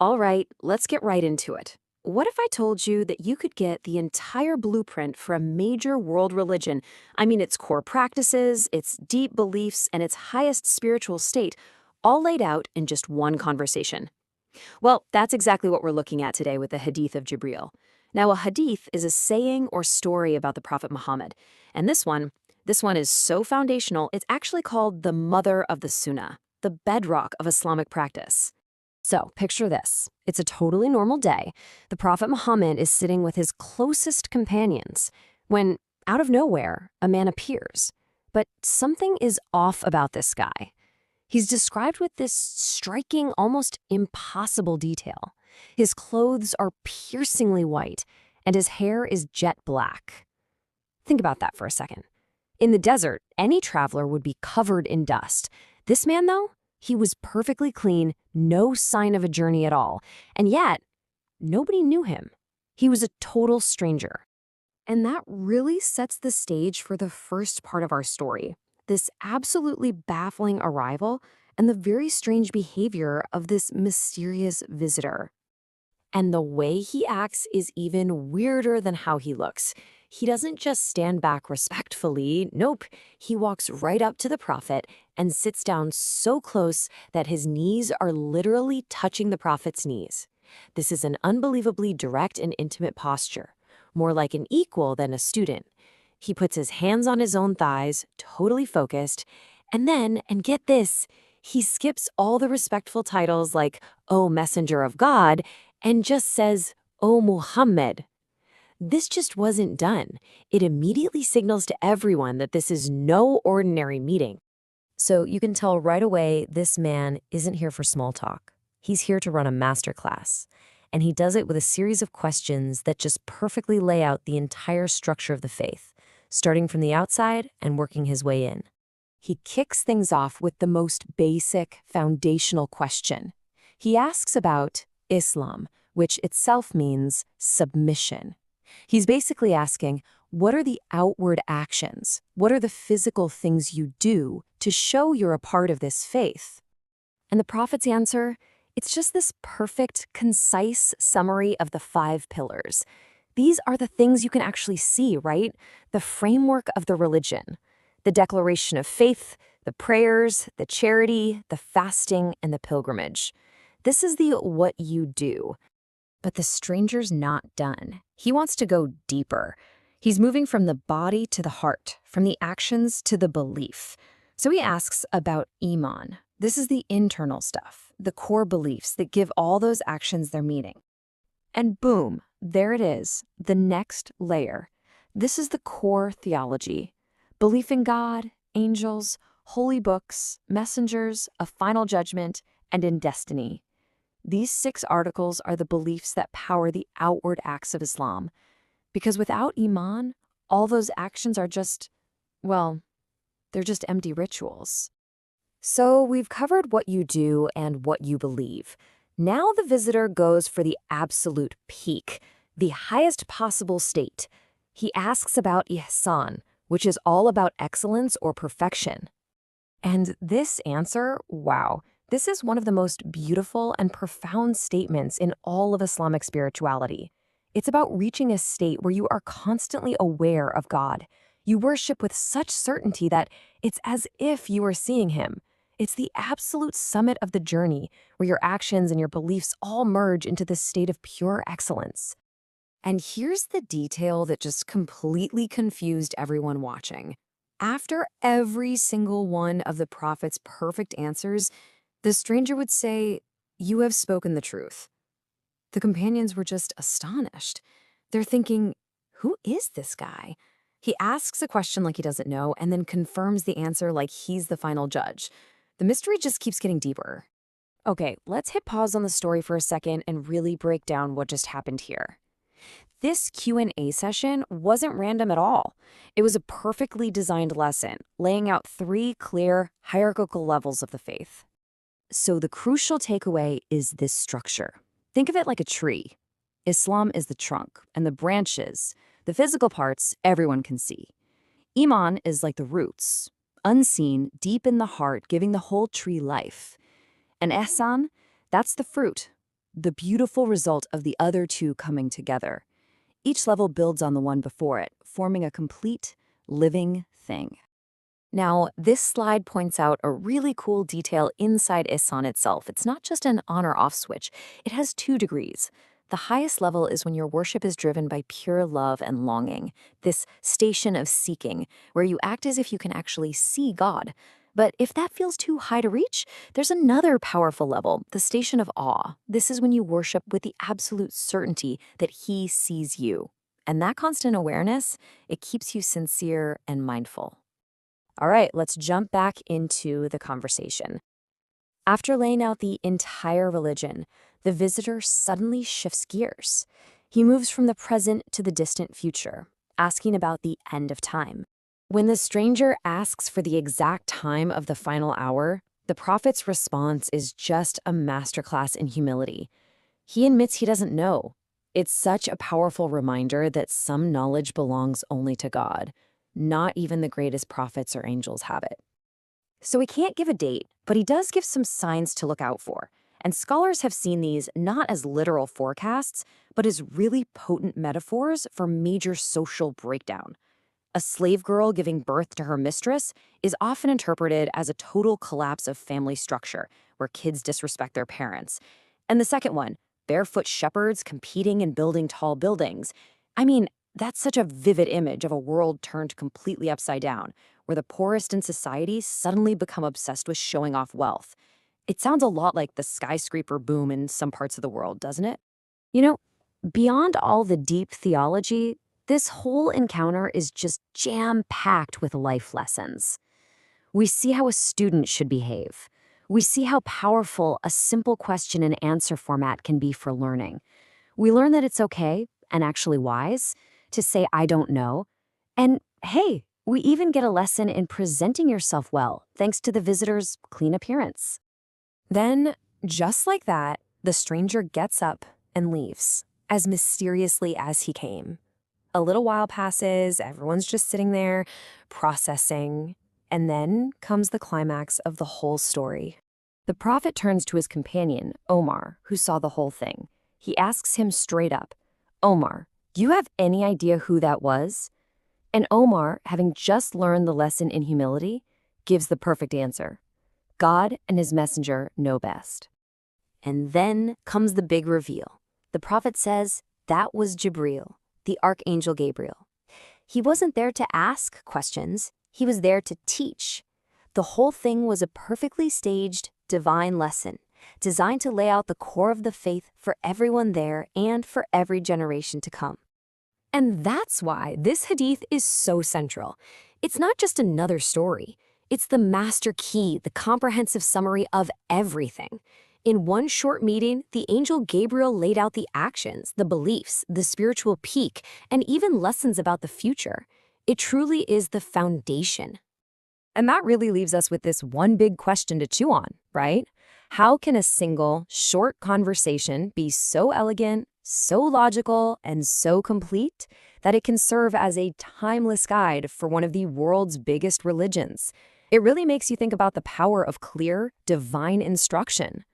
All right, let's get right into it. What if I told you that you could get the entire blueprint for a major world religion? I mean, its core practices, its deep beliefs, and its highest spiritual state, all laid out in just one conversation. Well, that's exactly what we're looking at today with the Hadith of Jibril. Now, a hadith is a saying or story about the Prophet Muhammad. And this one is so foundational, it's actually called the mother of the Sunnah, the bedrock of Islamic practice. So, picture this. It's a totally normal day. The Prophet Muhammad is sitting with his closest companions when, out of nowhere, a man appears. But something is off about this guy. He's described with this striking, almost impossible detail. His clothes are piercingly white, and his hair is jet black. Think about that for a second. In the desert, any traveler would be covered in dust. This man, though, he was perfectly clean, no sign of a journey at all. And yet, nobody knew him. He was a total stranger. And that really sets the stage for the first part of our story. This absolutely baffling arrival and the very strange behavior of this mysterious visitor. And the way he acts is even weirder than how he looks. He doesn't just stand back respectfully. Nope. He walks right up to the prophet and sits down so close that his knees are literally touching the prophet's knees. This is an unbelievably direct and intimate posture, more like an equal than a student. He puts his hands on his own thighs, totally focused, and then, and get this, he skips all the respectful titles like, "O Messenger of God," and just says, "O Muhammad." This just wasn't done. It immediately signals to everyone that this is no ordinary meeting. So you can tell right away this man isn't here for small talk. He's here to run a masterclass. And he does it with a series of questions that just perfectly lay out the entire structure of the faith, starting from the outside and working his way in. He kicks things off with the most basic, foundational question. He asks about Islam, which itself means submission. He's basically asking, what are the outward actions? What are the physical things you do to show you're a part of this faith? And the prophet's answer? It's just this perfect, concise summary of the 5 pillars. These are the things you can actually see, right? The framework of the religion, the declaration of faith, the prayers, the charity, the fasting, and the pilgrimage. This is the what you do. But the stranger's not done. He wants to go deeper. He's moving from the body to the heart, from the actions to the belief. So he asks about Iman. This is the internal stuff, the core beliefs that give all those actions their meaning. And boom, there it is, the next layer. This is the core theology. Belief in God, angels, holy books, messengers, a final judgment, and in destiny. These 6 articles are the beliefs that power the outward acts of Islam. Because without Iman, all those actions are just, well, they're just empty rituals. So we've covered what you do and what you believe. Now the visitor goes for the absolute peak, the highest possible state. He asks about Ihsan, which is all about excellence or perfection. And this answer, wow. This is one of the most beautiful and profound statements in all of Islamic spirituality. It's about reaching a state where you are constantly aware of God. You worship with such certainty that it's as if you are seeing him. It's the absolute summit of the journey, where your actions and your beliefs all merge into this state of pure excellence. And here's the detail that just completely confused everyone watching. After every single one of the prophet's perfect answers, the stranger would say, "You have spoken the truth." The companions were just astonished. They're thinking, who is this guy? He asks a question like he doesn't know and then confirms the answer like he's the final judge. The mystery just keeps getting deeper. Okay, let's hit pause on the story for a second and really break down what just happened here. This Q&A session wasn't random at all. It was a perfectly designed lesson, laying out 3 clear, hierarchical levels of the faith. So the crucial takeaway is this structure. Think of it like a tree. Islam is the trunk, and the branches, the physical parts, everyone can see. Iman is like the roots, unseen, deep in the heart, giving the whole tree life. And Ihsan, that's the fruit, the beautiful result of the other two coming together. Each level builds on the one before it, forming a complete, living thing. Now, this slide points out a really cool detail inside Ihsan itself. It's not just an on or off switch. It has 2 degrees. The highest level is when your worship is driven by pure love and longing, this station of seeking, where you act as if you can actually see God. But if that feels too high to reach, there's another powerful level, the station of awe. This is when you worship with the absolute certainty that He sees you. And that constant awareness, it keeps you sincere and mindful. All right, let's jump back into the conversation. After laying out the entire religion, the visitor suddenly shifts gears. He moves from the present to the distant future, asking about the end of time. When the stranger asks for the exact time of the final hour, the prophet's response is just a masterclass in humility. He admits he doesn't know. It's such a powerful reminder that some knowledge belongs only to God. Not even the greatest prophets or angels have it. So he can't give a date, but he does give some signs to look out for. And scholars have seen these not as literal forecasts, but as really potent metaphors for major social breakdown. A slave girl giving birth to her mistress is often interpreted as a total collapse of family structure, where kids disrespect their parents. And the second one, barefoot shepherds competing and building tall buildings. I mean, that's such a vivid image of a world turned completely upside down, where the poorest in society suddenly become obsessed with showing off wealth. It sounds a lot like the skyscraper boom in some parts of the world, doesn't it? You know, beyond all the deep theology, this whole encounter is just jam-packed with life lessons. We see how a student should behave. We see how powerful a simple question and answer format can be for learning. We learn that it's okay, and actually wise, to say, I don't know. And hey, we even get a lesson in presenting yourself well, thanks to the visitor's clean appearance. Then, just like that, the stranger gets up and leaves, as mysteriously as he came. A little while passes, everyone's just sitting there, processing, and then comes the climax of the whole story. The prophet turns to his companion, Omar, who saw the whole thing. He asks him straight up, Omar, do you have any idea who that was? And Omar, having just learned the lesson in humility, gives the perfect answer. God and his messenger know best. And then comes the big reveal. The prophet says that was Jibril, the archangel Gabriel. He wasn't there to ask questions, he was there to teach. The whole thing was a perfectly staged, divine lesson, designed to lay out the core of the faith for everyone there and for every generation to come. And that's why this hadith is so central. It's not just another story. It's the master key, the comprehensive summary of everything. In one short meeting, the angel Gabriel laid out the actions, the beliefs, the spiritual peak, and even lessons about the future. It truly is the foundation. And that really leaves us with this one big question to chew on, right? How can a single, short conversation be so elegant, so logical, and so complete that it can serve as a timeless guide for one of the world's biggest religions? It really makes you think about the power of clear, divine instruction.